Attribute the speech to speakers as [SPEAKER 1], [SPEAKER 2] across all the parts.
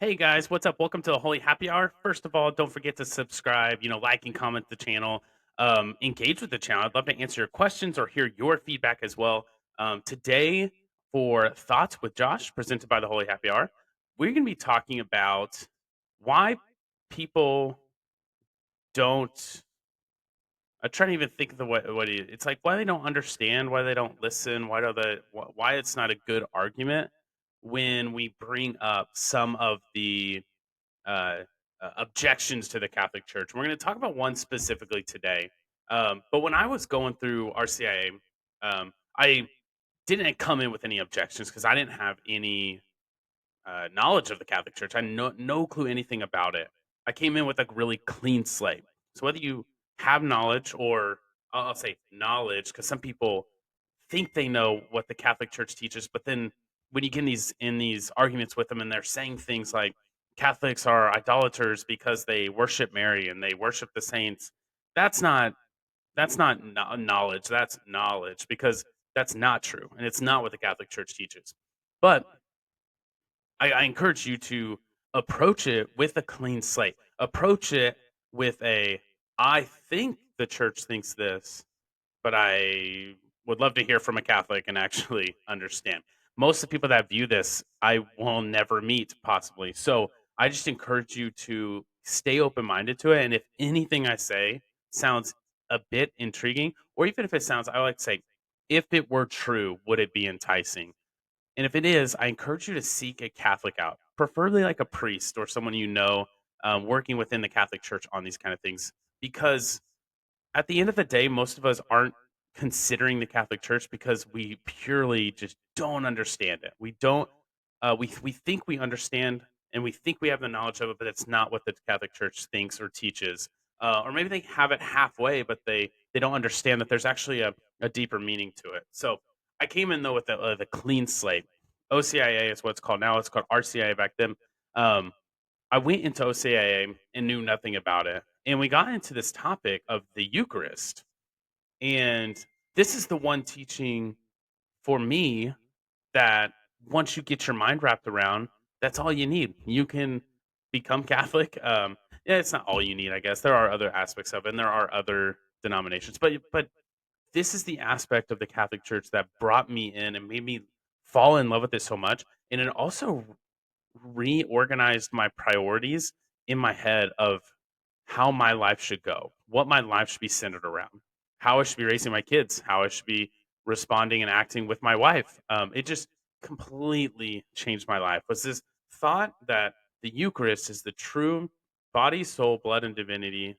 [SPEAKER 1] Hey guys, what's up? Welcome to the Holy Happy Hour. First of all, don't forget to subscribe, like and comment the channel. Engage with the channel. I'd love to answer your questions or hear your feedback as well. Today, for Thoughts with Josh, presented by the Holy Happy Hour, we're going to be talking about why people don't. I try to even think of the it's like why they don't understand, why they don't listen, why it's not a good argument when we bring up some of the uh, objections to the Catholic Church. We're going to talk about one specifically today. But when I was going through RCIA, I didn't come in with any objections because I didn't have any knowledge of the Catholic Church. I had no clue anything about it. I came in with a really clean slate. So whether you have knowledge or I'll say knowledge, because some people think they know what the Catholic Church teaches, but then when you get in these arguments with them, and they're saying things like Catholics are idolaters because they worship Mary and they worship the saints, that's not knowledge. That's knowledge because that's not true, and it's not what the Catholic Church teaches. But I encourage you to approach it with a clean slate. Approach it with I think the church thinks this, but I would love to hear from a Catholic and actually understand. Most of the people that view this, I will never meet, possibly. So I just encourage you to stay open minded to it. And if anything I say sounds a bit intriguing, or even if it sounds, I like to say, if it were true, would it be enticing? And if it is, I encourage you to seek a Catholic out, preferably like a priest or someone working within the Catholic Church on these kind of things, because at the end of the day, most of us aren't considering the Catholic Church because we purely just don't understand it. We don't. We think we understand and we think we have the knowledge of it, but it's not what the Catholic Church thinks or teaches. Or maybe they have it halfway, but they don't understand that there's actually a deeper meaning to it. So I came in though with the clean slate. OCIA is what it's called now. It's called RCIA back then. Um, I went into OCIA and knew nothing about it. And we got into this topic of the Eucharist. And this is the one teaching for me that once you get your mind wrapped around, that's all you need. You can become Catholic. Yeah, it's not all you need, I guess. There are other aspects of it, and there are other denominations. But this is the aspect of the Catholic Church that brought me in and made me fall in love with it so much. And it also reorganized my priorities in my head of how my life should go, what my life should be centered around, how I should be raising my kids, how I should be responding and acting with my wife. It just completely changed my life. Was this thought that the Eucharist is the true body, soul, blood, and divinity,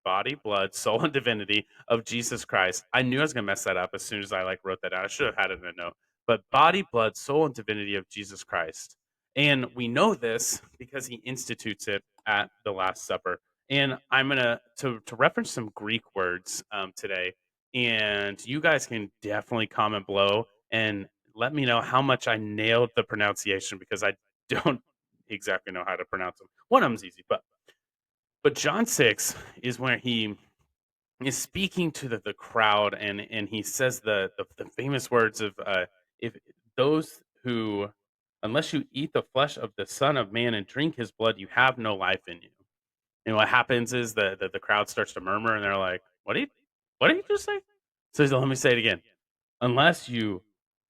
[SPEAKER 1] body, blood, soul, and divinity of Jesus Christ. I knew I was gonna mess that up as soon as I wrote that down. I should have had it in a note. But body, blood, soul, and divinity of Jesus Christ. And we know this because he institutes it at the Last Supper. And I'm gonna to reference some Greek words today, and you guys can definitely comment below and let me know how much I nailed the pronunciation because I don't exactly know how to pronounce them. One of them's easy, but John 6 is where he is speaking to the crowd, and he says the famous words of if those who unless you eat the flesh of the Son of Man and drink his blood, you have no life in you. And what happens is the crowd starts to murmur and they're like, what did you just say? So he's like, let me say it again. Unless you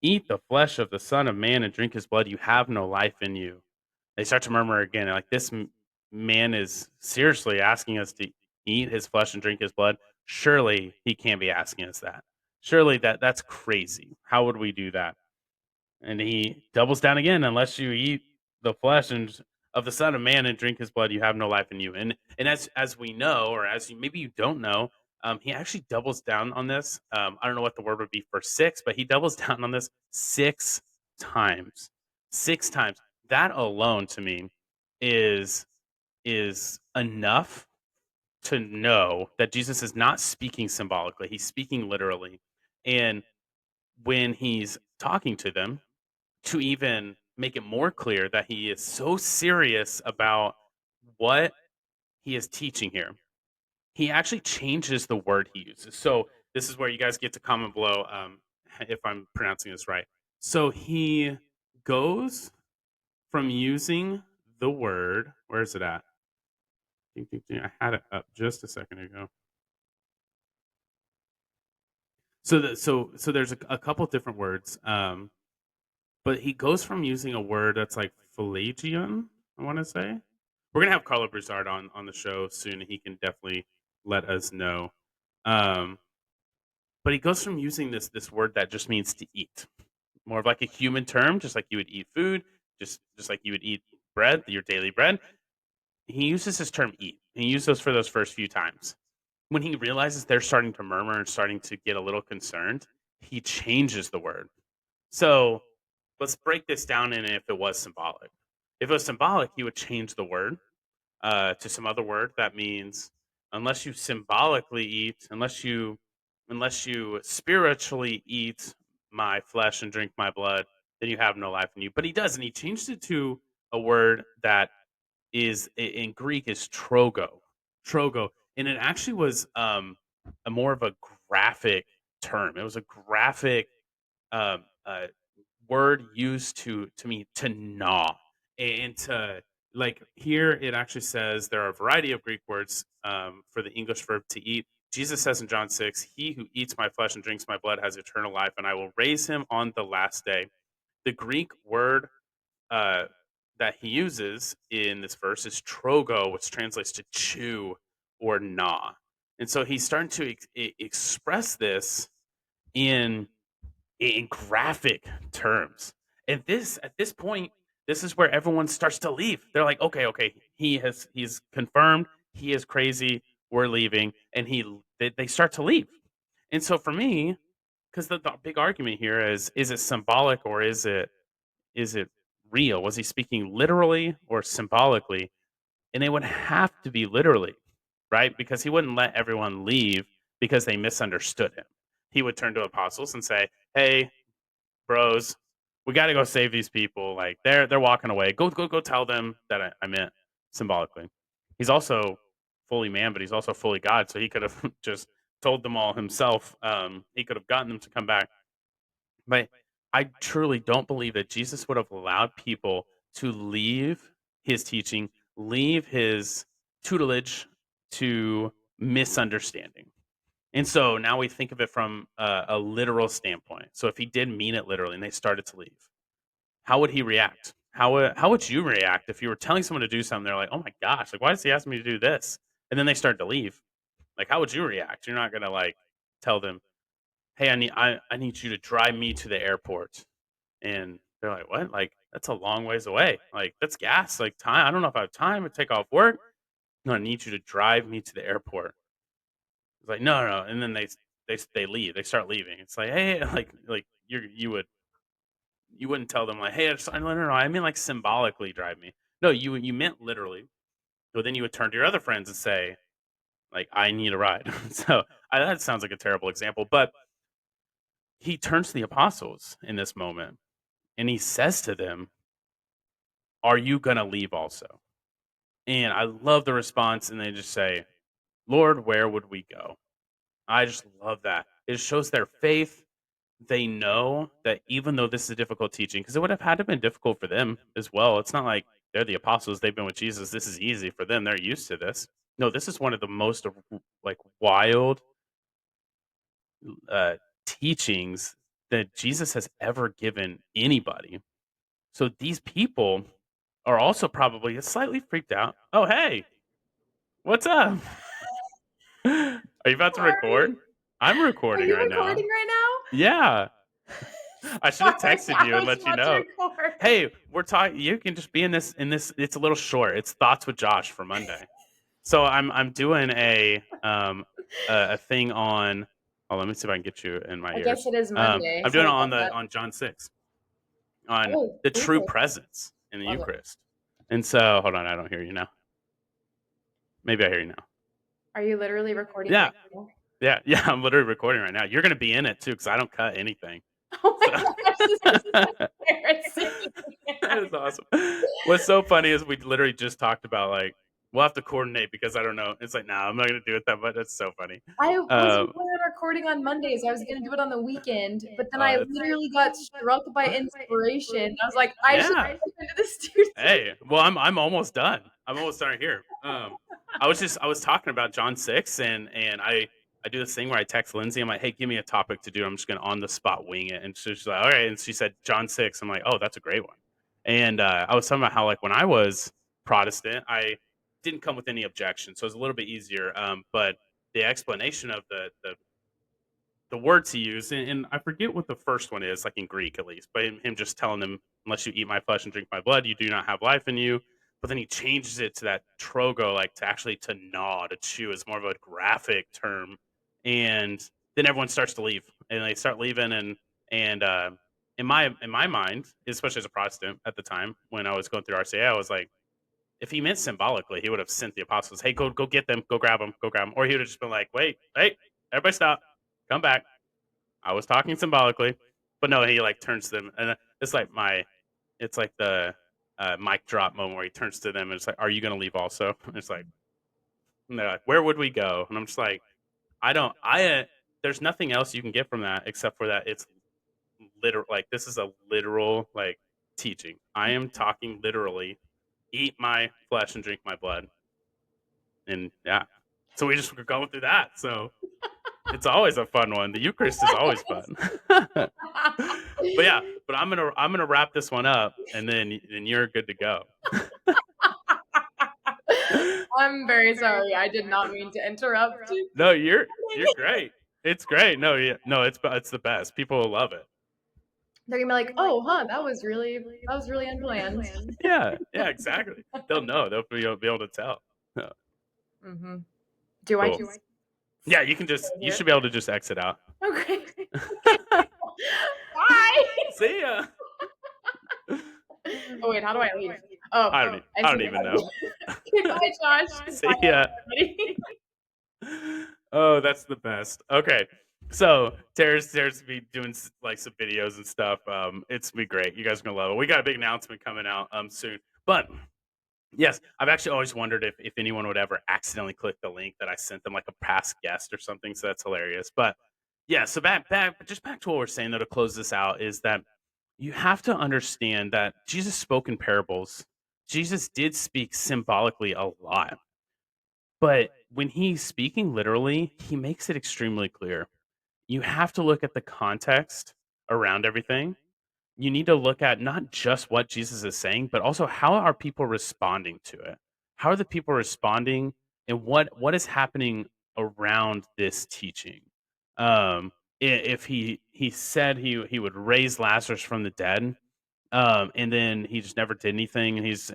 [SPEAKER 1] eat the flesh of the Son of Man and drink his blood, you have no life in you. They start to murmur again, like man is seriously asking us to eat his flesh and drink his blood. Surely he can't be asking us that. Surely that's crazy. How would we do that? And he doubles down again, unless you eat the flesh of the Son of Man and drink his blood, you have no life in you. And as we know, or as you maybe you don't know, he actually doubles down on this. I don't know what the word would be for six, but he doubles down on this six times. Six times. That alone to me is is enough to know that Jesus is not speaking symbolically. He's speaking literally. And when he's talking to them, to even make it more clear that he is so serious about what he is teaching here, he actually changes the word he uses. So this is where you guys get to comment below if I'm pronouncing this right. So he goes from using the word. Where is it at? Ding, ding, ding, I had it up just a second ago. So there's a couple different words. But he goes from using a word that's like Pelagian, I want to say. We're gonna have Carlo Broussard on the show soon, and he can definitely let us know. Um, but he goes from using this word that just means to eat, more of like a human term, just like you would eat food, just like you would eat bread, your daily bread. He uses this term eat. And he used those for those first few times. When he realizes they're starting to murmur and starting to get a little concerned, he changes the word. So let's break this down in if it was symbolic. If it was symbolic, he would change the word to some other word that means unless you symbolically eat, unless you spiritually eat my flesh and drink my blood, then you have no life in you. But he doesn't. He changed it to a word that is in Greek is trogo, and it actually was a more of a graphic term. It was a graphic uh, word used to mean to gnaw and to like here it actually says there are a variety of Greek words for the English verb to eat. Jesus says in John 6, "He who eats my flesh and drinks my blood has eternal life, and I will raise him on the last day." The Greek word uh, that he uses in this verse is trogo, which translates to chew or gnaw. And so he's starting to express this in graphic terms. And this at this point, this is where everyone starts to leave. They're like, okay, he's confirmed he is crazy. We're leaving, and they start to leave. And so for me, because the big argument here is it symbolic or is it real? Was he speaking literally or symbolically? And it would have to be literally, right? Because he wouldn't let everyone leave because they misunderstood him. He would turn to apostles and say, "Hey, bros, we got to go save these people. Like they're walking away. Go tell them that I meant symbolically." He's also fully man, but he's also fully God, so he could have just told them all himself. He could have gotten them to come back, but I truly don't believe that Jesus would have allowed people to leave his teaching, leave his tutelage to misunderstanding. And so now we think of it from a literal standpoint. So if he did mean it literally and they started to leave, how would he react? How would you react if you were telling someone to do something? They're like, "Oh my gosh, like why does he ask me to do this?" And then they start to leave. Like, how would you react? You're not gonna like tell them, "Hey, I need you to drive me to the airport." And they're like, "What? Like that's a long ways away. Like that's gas. Like time. I don't know if I have time to take off work. No, I need you to drive me to the airport." It's like, "No, no, no." And then they leave. They start leaving. It's like, "Hey," like you wouldn't tell them like, "Hey, no, no, no, I mean like symbolically drive me." No, you meant literally. But then you would turn to your other friends and say, like, "I need a ride." So that sounds like a terrible example, but he turns to the apostles in this moment and he says to them, "Are you gonna leave also?" And I love the response, and they just say, "Lord, where would we go?" I just love that. It shows their faith. They know that even though this is a difficult teaching, because it would have had to have been difficult for them as well. It's not like they're the apostles, they've been with Jesus. This is easy for them. They're used to this. No, this is one of the most like wild uh, teachings that Jesus has ever given anybody. So these people are also probably slightly freaked out. Oh, hey, what's up? Are you about to record?
[SPEAKER 2] Sorry.
[SPEAKER 1] I'm
[SPEAKER 2] Are
[SPEAKER 1] recording
[SPEAKER 2] you
[SPEAKER 1] right now.
[SPEAKER 2] recording right now?
[SPEAKER 1] Yeah. I should have
[SPEAKER 2] Sorry,
[SPEAKER 1] texted
[SPEAKER 2] I
[SPEAKER 1] you and
[SPEAKER 2] was
[SPEAKER 1] let you
[SPEAKER 2] about to
[SPEAKER 1] know.
[SPEAKER 2] record.
[SPEAKER 1] Hey, we're talking you can just be in this it's a little short. It's thoughts with Josh for Monday. So I'm doing a thing on oh, let me see if I can get you in my
[SPEAKER 2] I guess
[SPEAKER 1] ears.
[SPEAKER 2] it is Monday.
[SPEAKER 1] I'm doing it
[SPEAKER 2] Sorry
[SPEAKER 1] on
[SPEAKER 2] about
[SPEAKER 1] the
[SPEAKER 2] that.
[SPEAKER 1] on John 6 on
[SPEAKER 2] Oh,
[SPEAKER 1] the true
[SPEAKER 2] okay.
[SPEAKER 1] presence in the
[SPEAKER 2] Love it.
[SPEAKER 1] Eucharist. And so hold on, I don't hear you now. Maybe I hear you now.
[SPEAKER 2] Are you literally recording
[SPEAKER 1] Yeah.
[SPEAKER 2] right now?
[SPEAKER 1] Yeah, yeah, I'm literally recording right now. You're gonna be in it too, because I don't cut anything.
[SPEAKER 2] Oh my
[SPEAKER 1] So
[SPEAKER 2] gosh, this is embarrassing.
[SPEAKER 1] that is awesome. What's so funny is we literally just talked about like We'll have to coordinate because I don't know. It's like, nah, I'm not gonna do it that much. That's so funny.
[SPEAKER 2] I wasn't
[SPEAKER 1] Um,
[SPEAKER 2] planning on recording on Mondays, I was gonna do it on the weekend, but then I
[SPEAKER 1] that's
[SPEAKER 2] literally got struck by inspiration. I was like, "I should
[SPEAKER 1] yeah.
[SPEAKER 2] step into the studio."
[SPEAKER 1] Hey, well, I'm almost done. I'm almost done here. I was talking about John 6 and I do this thing where I text Lindsay. I'm like, "Hey, give me a topic to do. I'm just gonna on the spot wing it." And she's like, "All right." And she said John 6. I'm like, "Oh, that's a great one." And I was talking about how like when I was Protestant, I didn't come with any objections, so it was a little bit easier. But the explanation of the words he used, and I forget what the first one is, like in Greek at least, but him just telling them, "Unless you eat my flesh and drink my blood, you do not have life in you." But then he changes it to that trogo, like to actually to gnaw, to chew, is more of a graphic term, and then everyone starts to leave, and they start leaving, and in my mind, especially as a Protestant at the time when I was going through RCA, I was like, if he meant symbolically, he would have sent the apostles, "Hey, go get them, go grab them," or he would have just been like, "Wait, hey, everybody stop, come back." I was talking symbolically, but no, he like turns to them, and it's like it's like the mic drop moment where he turns to them and it's like, "Are you going to leave also?" And it's like, and they're like, "Where would we go?" And I'm just like, I don't, I. There's nothing else you can get from that except for that it's literal. Like this is a literal like teaching. I am talking literally. Eat my flesh and drink my blood, and yeah. So we just were going through that. So it's always a fun one. The Eucharist is always fun. But yeah, but I'm gonna wrap this one up, and then you're good to go.
[SPEAKER 2] I'm very sorry, I did not mean to interrupt.
[SPEAKER 1] No, you're great. It's great. No, yeah, no, it's the best. People will love it.
[SPEAKER 2] They're gonna be like, "Oh, huh, that was really unplanned."
[SPEAKER 1] Yeah, yeah, exactly. They'll know. They'll be able to tell. Yeah,
[SPEAKER 2] Mhm. Do I
[SPEAKER 1] cool.
[SPEAKER 2] just
[SPEAKER 1] Yeah,
[SPEAKER 2] stay
[SPEAKER 1] you
[SPEAKER 2] here?
[SPEAKER 1] should be able to just exit out.
[SPEAKER 2] Okay. Bye.
[SPEAKER 1] See ya.
[SPEAKER 2] Oh, wait, how do I leave? Oh, I
[SPEAKER 1] I
[SPEAKER 2] see.
[SPEAKER 1] don't even know.
[SPEAKER 2] Okay, bye, Josh. Bye,
[SPEAKER 1] See ya.
[SPEAKER 2] everybody.
[SPEAKER 1] Oh, that's the best. Okay. So Tara's be doing like some videos and stuff. It's be great. You guys are gonna love it. We got a big announcement coming out soon. But yes, I've actually always wondered if anyone would ever accidentally click the link that I sent them, like a past guest or something. So that's hilarious. But yeah, so back to what we're saying though to close this out is that you have to understand that Jesus spoke in parables. Jesus did speak symbolically a lot. But when he's speaking literally, he makes it extremely clear. You have to look at the context around everything. You need to look at not just what Jesus is saying, but also how are people responding to it? How are the people responding and what is happening around this teaching? Um if he said he would raise Lazarus from the dead, and then he just never did anything, and it's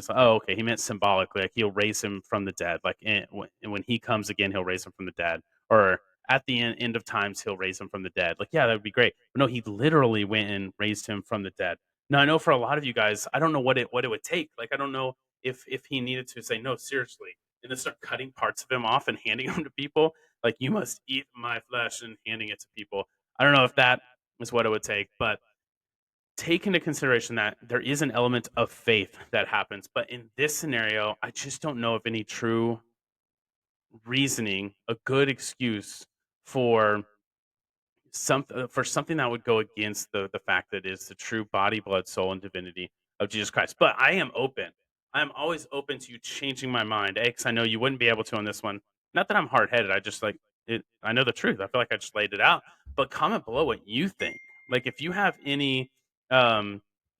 [SPEAKER 1] like, "Oh, okay, he meant symbolically, like, he'll raise him from the dead, like, and when he comes again, he'll raise him from the dead, or at the end of times, he'll raise him from the dead." Like, yeah, that would be great. But no, he literally went and raised him from the dead. Now, I know for a lot of you guys, I don't know what it would take. Like, I don't know if he needed to say, "No, seriously," and then start cutting parts of him off and handing them to people, like, "You must eat my flesh," and handing it to people. I don't know if that is what it would take, but take into consideration that there is an element of faith that happens. But in this scenario, I just don't know of any true reasoning, a good excuse for for something that would go against the fact that it's the true body, blood, soul, and divinity of Jesus Christ. But I am open. I am always open to you changing my mind. Because I know you wouldn't be able to on this one. Not that I'm hard headed. I just like it. I know the truth. I feel like I just laid it out. But comment below what you think. Like if you have any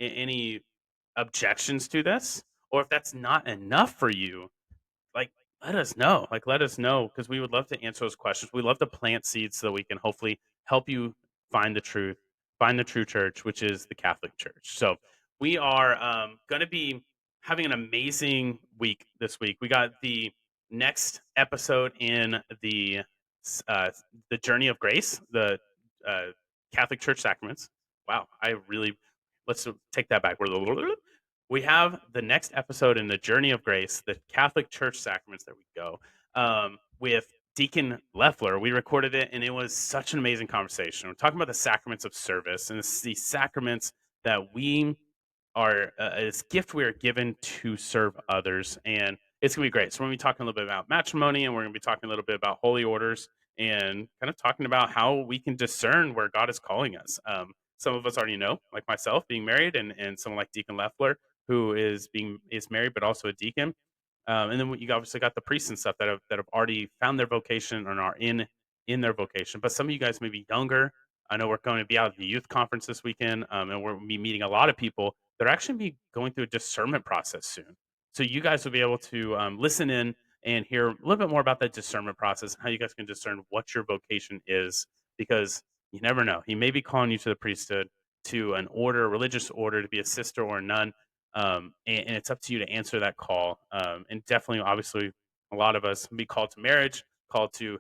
[SPEAKER 1] any objections to this, or if that's not enough for you, like, let us know. Like, let us know because we would love to answer those questions. We love to plant seeds so we can hopefully help you find the truth, find the true church, which is the Catholic Church. So we are going to be having an amazing week this week. We got the next episode in uh, the Journey of Grace, the uh, Catholic Church sacraments. Wow, I really let's take that back. We have the next episode in the Journey of Grace, the Catholic Church sacraments. There we go. With Deacon Leffler. We recorded it, and it was such an amazing conversation. We're talking about the sacraments of service, and it's the sacraments that we are, this gift we are given to serve others. And It's gonna be great. So we're gonna be talking a little bit about matrimony, and we're gonna be talking a little bit about holy orders, and kind of talking about how we can discern where God is calling us. Some of us already know, like myself, being married, and someone like Deacon Leffler, who is married but also a deacon. And then you obviously got the priests and stuff that have already found their vocation and are in their vocation. But some of you guys may be younger. I know we're going to be out at the youth conference this weekend, and we're be meeting a lot of people that are actually be going through a discernment process soon. So you guys will be able to listen in and hear a little bit more about that discernment process, how you guys can discern what your vocation is, because you never know. He may be calling you to the priesthood, to an order, a religious order, to be a sister or a nun, and it's up to you to answer that call. And definitely, obviously, a lot of us be called to marriage, called to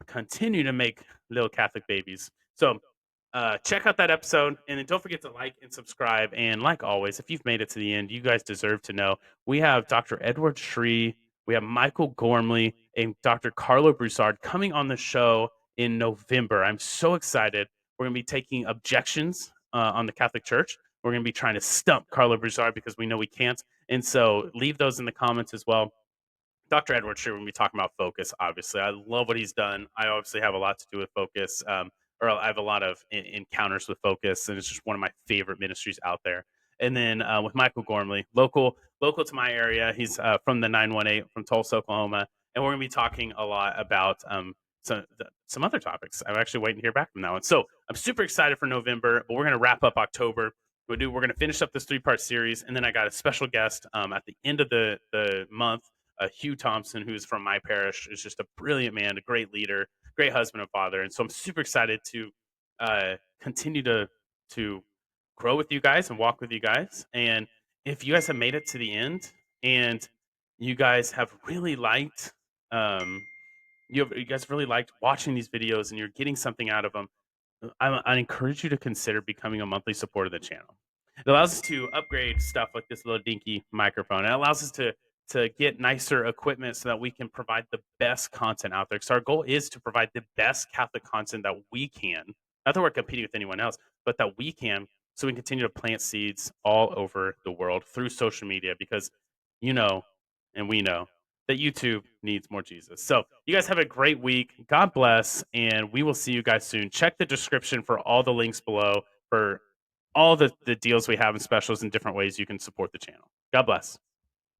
[SPEAKER 1] continue to make little Catholic babies. So check out that episode, and then don't forget to like and subscribe. And like always, if you've made it to the end, you guys deserve to know we have Dr. Edward Shree, we have Michael Gormley, and Dr. Carlo Broussard coming on the show in November. I'm so excited. We're going to be taking objections on the Catholic Church. We're going to be trying to stump Carlo Broussard because we know we can't. And so leave those in the comments as well. Dr. Edward Sure, when we talk about focus, obviously, I love what he's done. I obviously have a lot to do with focus, or I have a lot of encounters with focus, and it's just one of my favorite ministries out there. And then with Michael Gormley, local to my area, he's from the 918 from Tulsa, Oklahoma, and we're going to be talking a lot about some other topics. I'm actually waiting to hear back from that one. So I'm super excited for November, but we're going to wrap up October. We're going to finish up this 3-part series, and then I got a special guest at the end of the month, Hugh Thompson, who's from my parish, is just a brilliant man, a great leader, great husband and father. And so I'm super excited to continue to grow with you guys and walk with you guys. And if you guys have made it to the end and you guys have really liked, you guys have really liked watching these videos and you're getting something out of them, I encourage you to consider becoming a monthly supporter of the channel. It allows us to upgrade stuff like this little dinky microphone. It allows us to get nicer equipment so that we can provide the best content out there. Because our goal is to provide the best Catholic content that we can. Not that we're competing with anyone else, but that we can, so we can continue to plant seeds all over the world through social media. Because you know, and we know that YouTube needs more Jesus. So you guys have a great week. God bless, and we will see you guys soon. Check the description for all the links below for all the deals we have and specials and different ways you can support the channel. God bless.